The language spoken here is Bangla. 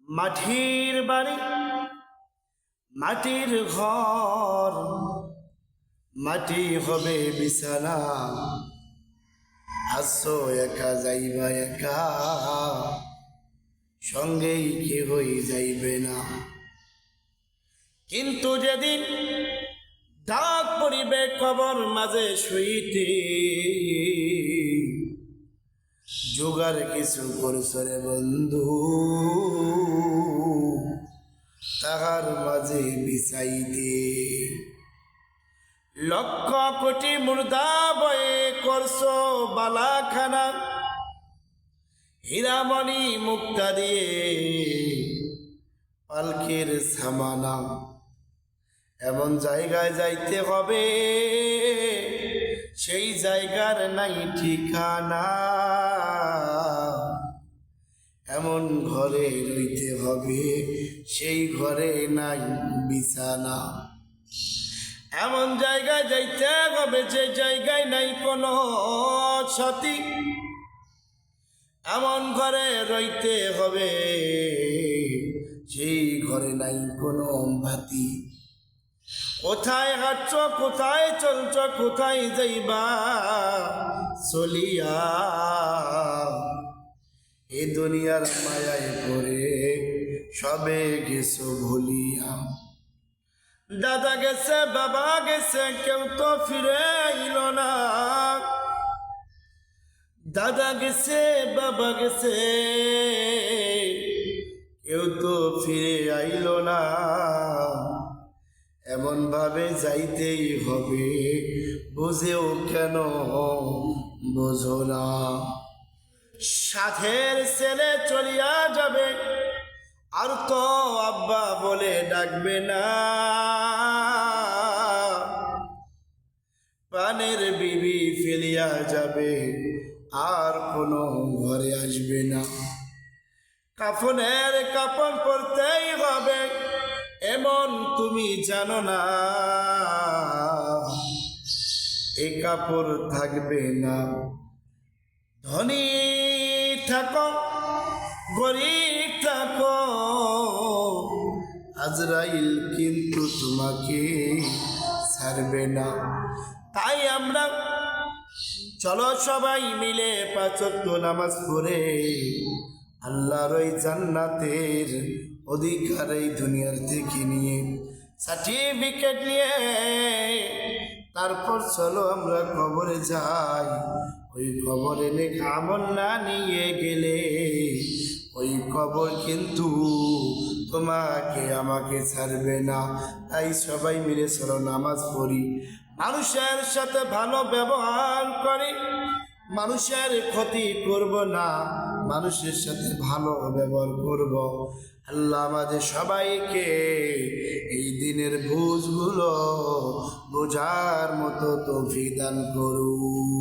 মাটির বাড়ি, মাটির ঘর, মাটি হবে বিছানা। আসো একা যাইবা একা, সঙ্গেই কেহই যাইবে না। কিন্তু যেদিন ডাক পড়িবে কবর মাঝে শুইতে, জোগাড় কিছু করছো রে বন্ধু, তাহার মাঝে বিছাইতে। লক্ষ কোটি মুর্দা বয়ে করছো বালাখানা, হীরামণি মুক্তা দিয়ে পালকের সামানা। এমন জায়গায় যাইতে হবে, সেই জায়গার নাই ঠিকানা। এমন ঘরে রইতে হবে, সেই ঘরে নাই বিছানা। এমন জায়গায় যাইতে হবে, যে জায়গায় নাই কোনো সাথী। এমন ঘরে রইতে হবে, সেই ঘরে নাই কোনো বাতি। কোথায় হাঁটছ, কোথায় চলছ, কোথায় যাইবা চলিয়া, এ দুনিয়ার মায়ায় পড়ে সবে গেছো ভুলিয়া। দাদা গেছে, বাবা গেছে, কেউ তো ফিরে আইল না। দাদা গেছে, বাবা গেছে, কেউ তো ফিরে আইল না। এমন ভাবে যাইতেই হবে, বুঝেও কেন বোঝো না। সাথের ছেলে চলিয়া যাবে, আর তো আব্বা বলে ডাকবে না। প্রাণের বিবি ফেলিয়া যাবে, আর কোনো ঘরে আসবে না। কাফনের কাপড় পরতেই হবে, এমন তুমি জানো না। এই কাপড় থাকবে না। ধনী থাকো, গরিব থাকো, আজরাইল কিন্তু তোমাকে ছাড়বে না। তাই আমরা চলো সবাই মিলে 5 ওয়াক্ত নামাজ পড়ে আল্লাহর ওই জান্নাতের অধিকার এই দুনিয়ার থেকে নিয়ে, সার্টিফিকেট নিয়ে, তারপর চলো আমরা কবরে যাই। ওই কবরে নেক আমল না নিয়ে গেলে, ওই কবর কিন্তু তোমাকে আমাকে ছাড়বে না। তাই সবাই মিলে চলো নামাজ পড়ি, মানুষের সাথে ভালো ব্যবহার করি, মানুষের ক্ষতি করব না, মানুষের সাথে ভালো ব্যবহার করব। আল্লাহ আমাদের সবাইকে এই দিনের বুঝগুলো বোঝার মতো তৌফিক দান করুন।